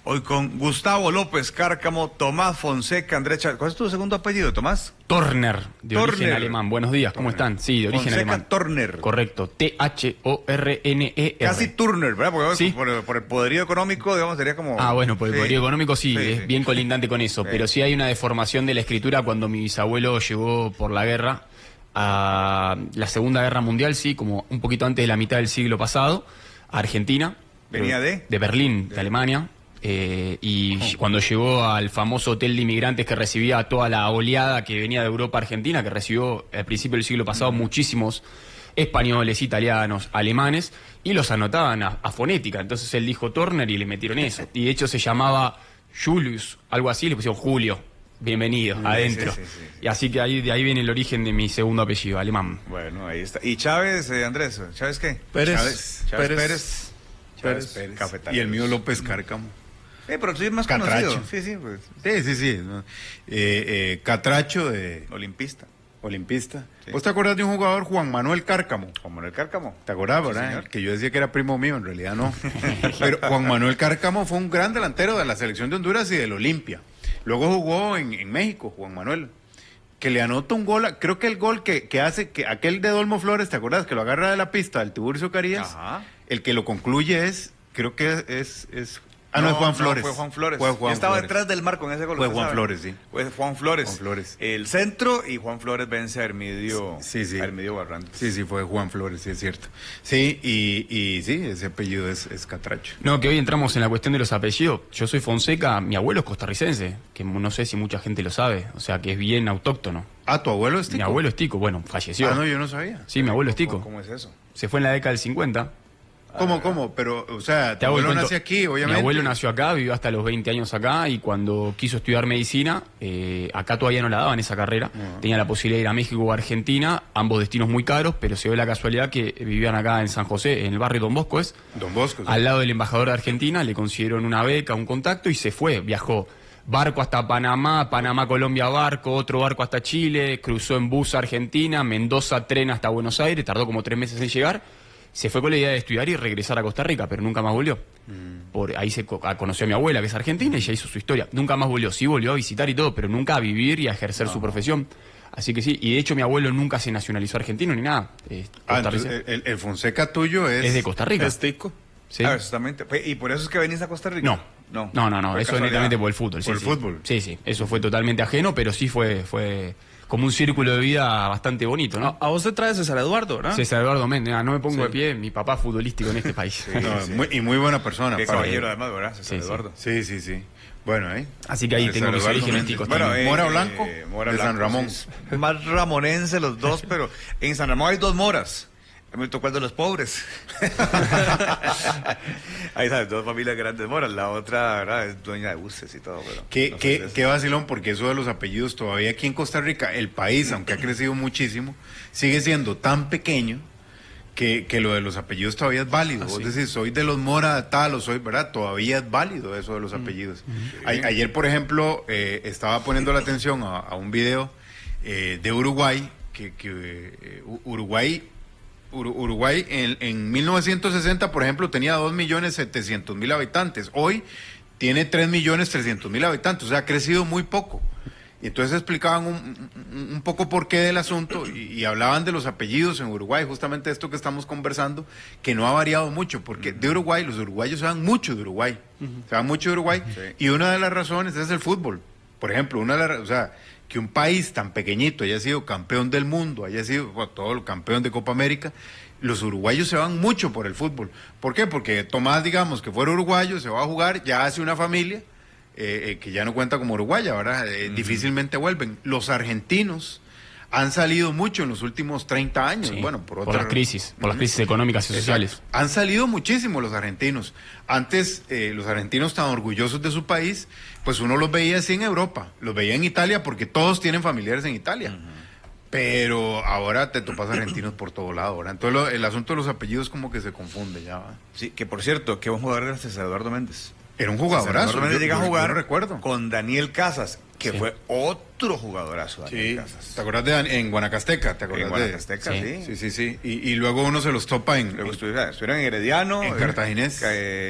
Hoy con Gustavo López Cárcamo, Tomás Fonseca, Andrés Chávez. ¿Cuál es tu segundo apellido, Tomás? Torner, de origen alemán. Buenos días, ¿cómo están? Sí, de origen Fonseca alemán. Torner. Correcto, T-H-O-R-N-E-R. Casi Turner, ¿verdad? Porque Sí. por el poderío económico, digamos, sería como... Ah, bueno, por el Sí. poderío económico sí, es Sí. bien colindante con eso. Sí. Pero sí hay una deformación de la escritura cuando mi bisabuelo llegó por la guerra a la Segunda Guerra Mundial, sí, como un poquito antes de la mitad del siglo pasado, a Argentina. ¿Venía de? De Berlín, de Alemania. Cuando llegó al famoso hotel de inmigrantes que recibía a toda la oleada que venía de Europa a Argentina, que recibió al principio del siglo pasado muchísimos españoles, italianos, alemanes, y los anotaban a fonética. Entonces él dijo Turner y le metieron eso. Y de hecho se llamaba Julius, algo así, le pusieron Julio. Bienvenido, adentro. Sí. Y así que de ahí viene el origen de mi segundo apellido, alemán. Bueno, ahí está. ¿Y Chávez, Andrés? ¿Chávez qué? Pérez. Chávez Pérez. Chávez Pérez. Cafetaleros. Y el mío López Cárcamo. Pero tú eres más Catracho. conocido. Sí, pues. Sí. ¿No? Catracho de Olimpista. olimpista. Sí. ¿Vos te acuerdas de un jugador, Juan Manuel Cárcamo? Juan Manuel Cárcamo. ¿Te acordás, Sí, verdad? señor. Que yo decía que era primo mío, en realidad no. Pero Juan Manuel Cárcamo fue un gran delantero de la selección de Honduras y del Olimpia. Luego jugó en México, Juan Manuel, que le anota un gol, creo que el gol que hace, que aquel de Dolmo Flores, ¿te acordás? Que lo agarra de la pista del Tiburcio Carías. Ajá. El que lo concluye creo que es no, es Juan Flores. Fue Juan Flores. Fue Juan Estaba Flores. detrás del marco en ese gol. Fue ¿usted Juan sabe? Flores, sí. Fue Juan Flores. Juan Flores. El centro y Juan Flores vence a Hermidio. Sí. A Hermidio Barrantes. Sí, fue Juan Flores, sí, es cierto. Sí, y sí, ese apellido es Catracho. No, que hoy entramos en la cuestión de los apellidos. Yo soy Fonseca, mi abuelo es costarricense, que no sé si mucha gente lo sabe, o sea que es bien autóctono. Ah, ¿tu abuelo es tico? Mi abuelo es tico, bueno, falleció. Ah, no, yo no sabía. Sí, mi abuelo es tico. ¿Cómo es eso? Se fue en la década del 50. ¿Cómo? Pero, o sea, tu Te hago el abuelo cuento. nació aquí, obviamente. Mi abuelo nació acá, vivió hasta los 20 años acá y cuando quiso estudiar medicina, acá todavía no la daban esa carrera. Tenía la posibilidad de ir a México o a Argentina, ambos destinos muy caros, pero se dio la casualidad que vivían acá en San José, en el barrio Don Bosco, Don Bosco. Sí. al lado del embajador de Argentina, le consiguieron una beca, un contacto y se fue, viajó. Barco hasta Panamá, Panamá-Colombia barco, otro barco hasta Chile, cruzó en bus a Argentina, Mendoza tren hasta Buenos Aires, tardó como 3 meses en llegar. Se fue con la idea de estudiar y regresar a Costa Rica, pero nunca más volvió. Por ahí conoció a mi abuela, que es argentina, y ya hizo su historia. Nunca más volvió. Sí volvió a visitar y todo, pero nunca a vivir y a ejercer su profesión. Así que sí, y de hecho mi abuelo nunca se nacionalizó argentino ni nada. Entonces, el Fonseca tuyo es de Costa Rica. Es tico. Sí. Ah, exactamente. ¿Y por eso es que venís a Costa Rica? No, Fue eso es casualidad. netamente por el fútbol. Por el fútbol. Sí, eso fue totalmente ajeno, pero sí fue como un círculo de vida bastante bonito, ¿no? A vos te trae César Eduardo, ¿verdad? César Eduardo Méndez, no me pongo de pie, mi papá futbolístico en este país. No, y muy buena persona. Qué para- caballero además, ¿verdad? César Sí. Eduardo. Sí. Bueno, Así que ahí César tengo mis Eduardo orígenes Méndez. ticos Bueno, también. Mora Blanco, Mora de San Blanco, Ramón. sí. Más ramonense los dos, pero en San Ramón hay 2 moras. Me tocó el de los pobres. Ahí sabes, 2 familias grandes moras. La otra, ¿verdad? Es dueña de buses y todo. Pero no soy de eso. Qué vacilón, porque eso de los apellidos todavía aquí en Costa Rica, el país, aunque ha crecido muchísimo, sigue siendo tan pequeño que lo de los apellidos todavía es válido. Vos decís, soy de los Mora tal o soy, ¿verdad? Todavía es válido eso de los apellidos. Ayer, por ejemplo, estaba poniendo la atención a un video de Uruguay, Uruguay en 1960, por ejemplo, tenía 2.700.000 habitantes. Hoy tiene 3.300.000 habitantes, o sea, ha crecido muy poco. Y entonces explicaban un poco por qué del asunto y hablaban de los apellidos en Uruguay, justamente esto que estamos conversando, que no ha variado mucho, porque de Uruguay, los uruguayos se van mucho de Uruguay, se van mucho de Uruguay, y una de las razones es el fútbol. Por ejemplo, o sea, que un país tan pequeñito haya sido campeón del mundo, haya sido todo el campeón de Copa América, los uruguayos se van mucho por el fútbol. ¿Por qué? Porque Tomás, digamos, que fuera uruguayo, se va a jugar, ya hace una familia, que ya no cuenta como uruguaya, ¿verdad? Difícilmente vuelven. Los argentinos han salido mucho en los últimos 30 años, Sí, bueno, por las crisis económicas y sociales. Exacto. Han salido muchísimo los argentinos. Antes, los argentinos tan orgullosos de su país, pues uno los veía así en Europa, los veía en Italia porque todos tienen familiares en Italia. Pero ahora te topas argentinos por todo lado, ¿verdad? Entonces el asunto de los apellidos como que se confunde ya, ¿va? Sí, que por cierto, qué buen jugador era César Eduardo Méndez. Era un César jugadorazo. Eduardo Méndez llega a jugar yo recuerdo. con Daniel Casas. que Sí. fue otro jugadorazo, Daniel Sí, Casas. ¿te acuerdas en Guanacasteca? ¿Te acuerdas En Guanacasteca, sí. Sí, sí, sí. Y luego uno se los topa en... Luego estuvieron en Herediano. En Cartaginés.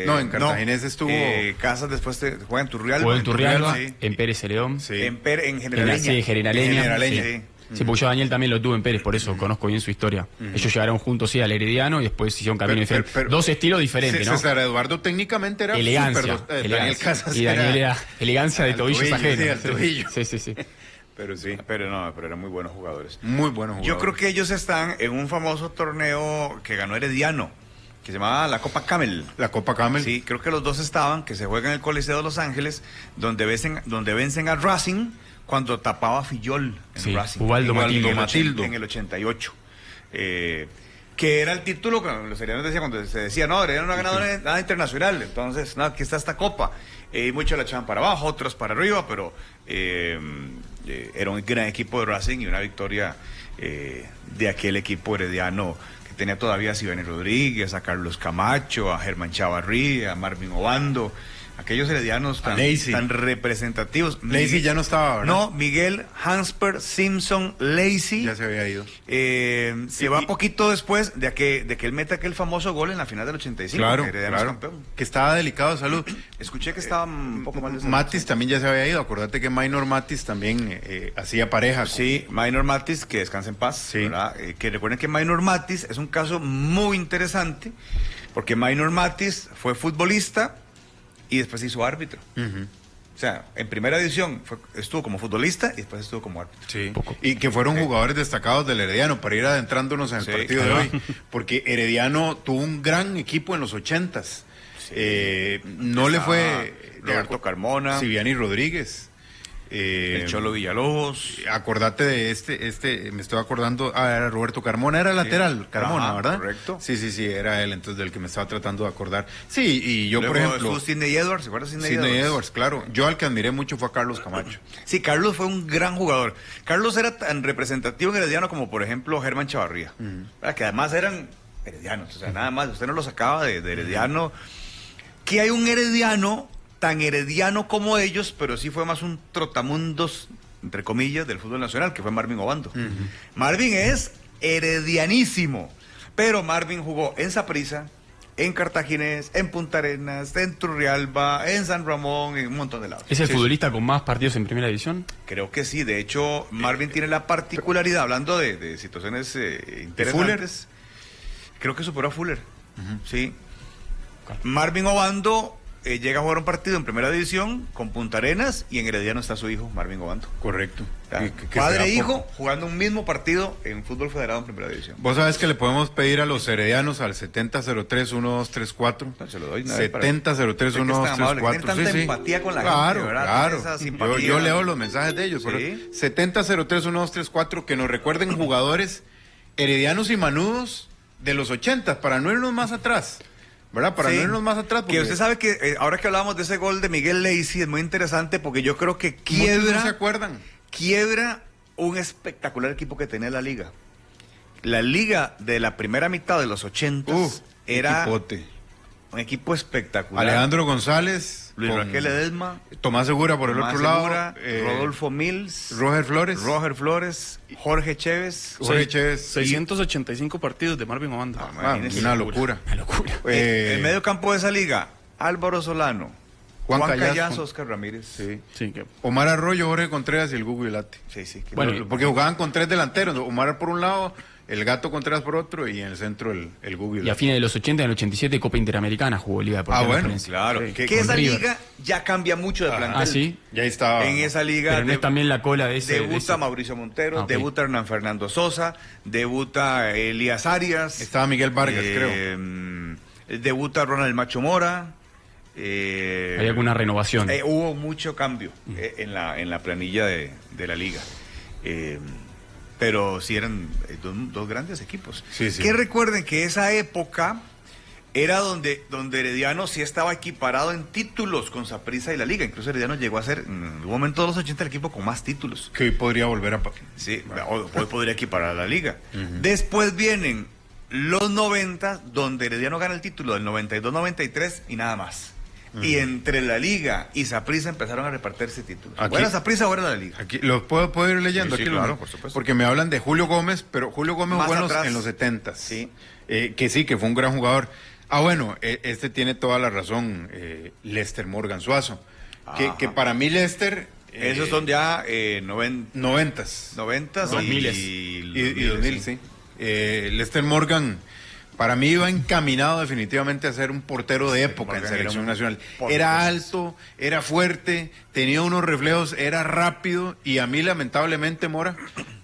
No, en Cartaginés estuvo... Casas después juega en Turrialba. Jugó en Turrialba, sí. en Pérez Celedón. Sí. En En la Generaleña. sí, Generaleña. Generaleña. Sí. Sí, porque yo a Daniel también lo tuve en Pérez, por eso conozco bien su historia. Ellos llegaron juntos, sí, al Herediano y después hicieron camino diferente. Dos estilos diferentes, ¿no? César Eduardo técnicamente era Elegancia. súper... Daniel elegancia. Casas Y Daniel era elegancia de al tobillos tobillo, ajenos. sí, al tobillo. Sí, sí, sí. Pero sí, Pero eran muy buenos jugadores. muy buenos jugadores. Yo creo que ellos están en un famoso torneo que ganó Herediano, que se llamaba la Copa Camel. La Copa Camel. Sí, creo que los dos estaban, que se juega en el Coliseo de Los Ángeles, donde vencen a Racing cuando tapaba a Fillol en Sí, Racing. Ubaldo Matildo. En el 88. Que era el título que los heredianos decían cuando se decía, no, Herediano no ha ganado nada internacional, entonces, no, aquí está esta copa. Muchos la echaban para abajo, otros para arriba, pero era un gran equipo de Racing y una victoria de aquel equipo herediano que tenía todavía a Sibeni Rodríguez, a Carlos Camacho, a Germán Chavarrí, a Marvin Obando, aquellos heredianos tan representativos. Lacey ya no estaba, ¿verdad? No, Miguel Hansper Simpson Lacey. Ya se había ido. Se va poquito después de que él meta aquel famoso gol en la final del 85. Claro, que Herediano es claro. campeón. Que estaba delicado de salud. Escuché que estaba un poco mal de salud. Matis también ya se había ido. Acordate que Minor Matis también hacía pareja. Sí, Minor Matis, que descanse en paz. Sí. ¿Verdad? Que recuerden que Minor Matis es un caso muy interesante, porque Minor Matis fue futbolista y después se hizo árbitro. O sea, en primera división estuvo como futbolista y después estuvo como árbitro. Sí. Y que fueron jugadores destacados del Herediano, para ir adentrándonos en el Sí, partido de ajá. hoy. Porque Herediano tuvo un gran equipo en los 80s. No le fue... Roberto Carmona, Siviani Rodríguez. el Cholo Villalobos. Acordate de me estoy acordando, era Roberto Carmona, era lateral, Carmona, Ajá, ¿verdad? correcto. Sí, era él, entonces del que me estaba tratando de acordar. Sí, y yo, Luego por ejemplo, estuvo Sidney Edwards, ¿se acuerdan de Sidney Edwards, claro. Yo al que admiré mucho fue a Carlos Camacho. Sí, Carlos fue un gran jugador. Carlos era tan representativo en Herediano como, por ejemplo, Germán Chavarría. ¿Verdad? Que además eran heredianos, o sea, nada más, usted no lo sacaba de Herediano. Que hay un herediano tan herediano como ellos, pero sí fue más un trotamundos, entre comillas, del fútbol nacional, que fue Marvin Obando. Marvin es heredianísimo, pero Marvin jugó en Saprissa, en Cartaginés, en Punta Arenas, en Turrialba, en San Ramón, en un montón de lados. ¿Es el Sí, futbolista con más partidos en primera división? Creo que sí, de hecho, Marvin tiene la particularidad, hablando de situaciones interesantes, creo que superó a Fuller, sí. Marvin Obando llega a jugar un partido en primera división con Punta Arenas y en Herediano está su hijo, Marvin Obando. Correcto. Padre e hijo jugando un mismo partido en fútbol federado en primera división. Vos sabés que le podemos pedir a los heredianos al 7003-1234. No, se lo doy. 7003-1234. Tienen tanta empatía con la claro, gente, ¿verdad? claro. Tienen esa simpatía. Yo leo los mensajes de ellos. Sí. 7003-1234, que nos recuerden jugadores heredianos y manudos de los 80 para no irnos más atrás. ¿Verdad? Para Sí. no irnos más atrás. Que usted sabe que ahora que hablábamos de ese gol de Miguel Lacey es muy interesante porque yo creo que muchos no se acuerdan. quiebra un espectacular equipo que tenía la liga. La liga de la primera mitad de los 80 era Equipote. un equipo espectacular. Alejandro González. Luis con Raquel Edesma, Tomás Segura por el Tomás otro Segura, lado. Rodolfo Mills, Roger Flores. Roger Flores, Jorge Chévez. Jorge Chévez. 685 partidos de Marvin Obando. Imagínese. Una locura. Una locura. El medio campo de esa liga, Álvaro Solano, Juan Juan Callazo. Callazo, Oscar Ramírez. Sí. Sí, que Omar Arroyo, Jorge Contreras y el Gugu Vilate. Sí. Bueno, Porque jugaban con tres delanteros. Omar por un lado, el Gato Contreras por otro y en el centro el Gugu Y a Vilate. fines de los 80, en el 87, Copa Interamericana jugó Liga Deportiva bueno, Referencia. Claro, Sí, que con esa River. liga ya cambia mucho de plantel. Ah, ¿sí? Ya estaba. En esa liga Pero no es también la cola de ese... debuta de ese- Mauricio Montero, Ah, ok. debuta Hernán Fernando Sosa, debuta Elías Arias. Estaba Miguel Vargas, creo. Debuta Ronald Macho Mora. Hay alguna renovación. Hubo mucho cambio en la planilla de la liga. Pero sí eran dos grandes equipos. Sí. Que recuerden que esa época era donde Herediano sí estaba equiparado en títulos con Saprissa y la liga. Incluso Herediano llegó a ser, en un momento de los 80, el equipo con más títulos. Que hoy podría volver a... Sí, hoy podría equiparar a la liga. Después vienen los 90, donde Herediano gana el título del 92-93 y nada más. Y entre la Liga y Saprissa empezaron a repartirse títulos. Aquí- ¿O era Saprissa o era la Liga? Aquí los puedo ir leyendo. Sí, aquí claro, los- por supuesto. Porque me hablan de Julio Gómez, pero Julio Gómez Más fue atrás. en los 70. Sí. Que sí, que fue un gran jugador. Ah, bueno, este tiene toda la razón, Lester Morgan Suazo. Ajá. Que para mí Lester... Esos son ya 90s. 90 Dos miles. Y 2000, sí. Lester Morgan, para mí iba encaminado definitivamente a ser un portero de época en Morgan selección era un nacional. portero. Era alto, era fuerte, tenía unos reflejos, era rápido y a mí lamentablemente, Mora,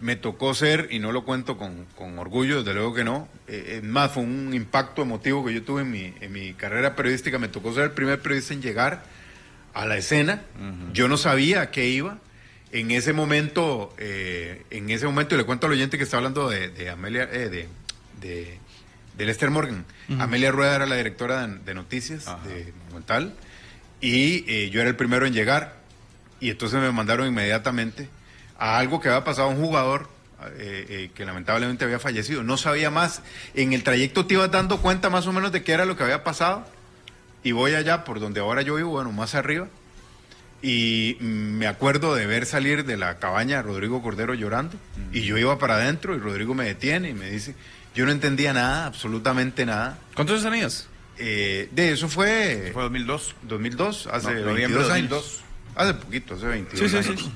me tocó ser, y no lo cuento con orgullo, desde luego que no, es más, fue un impacto emotivo que yo tuve en mi carrera periodística, me tocó ser el primer periodista en llegar a la escena, yo no sabía a qué iba. En ese momento, y le cuento al oyente que está hablando de Amelia, de Lester Morgan. Amelia Rueda era la directora de noticias de Monumental y yo era el primero en llegar y entonces me mandaron inmediatamente a algo que había pasado a un jugador que lamentablemente había fallecido. No sabía más. En el trayecto te ibas dando cuenta más o menos de qué era lo que había pasado y voy allá por donde ahora yo vivo, bueno, más arriba. Y me acuerdo de ver salir de la cabaña a Rodrigo Cordero llorando y yo iba para adentro y Rodrigo me detiene y me dice, yo no entendía nada, absolutamente nada. ¿Cuántos años tenías? De eso fue Fue 2002. 2002, hace No, noviembre 22 de años. 2002. Hace poquito, hace 22 años.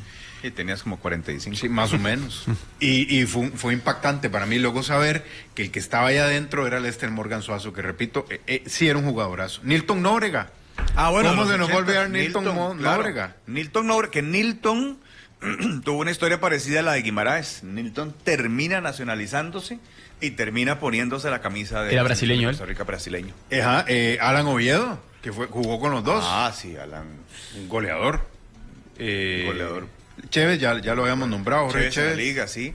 Y tenías como 45. Sí, más o menos. Y fue impactante para mí luego saber que el que estaba allá adentro era Lester Morgan Suazo, que repito, sí era un jugadorazo. Nilton Nóbrega. ¿Cómo los se nos va a 80s, olvidar Nilton Nóbrega? Nilton Nóbrega, que Nilton tuvo una historia parecida a la de Guimaraes. Nilton termina nacionalizándose y termina poniéndose la camisa de Era brasileño, Costa Rica, brasileño. Ajá, Alan Oviedo, que jugó con los dos. Ah, sí, Alan. Un goleador. Goleador. Chévez, ya lo habíamos nombrado, Jorge Chévez en la Chévez. liga, sí.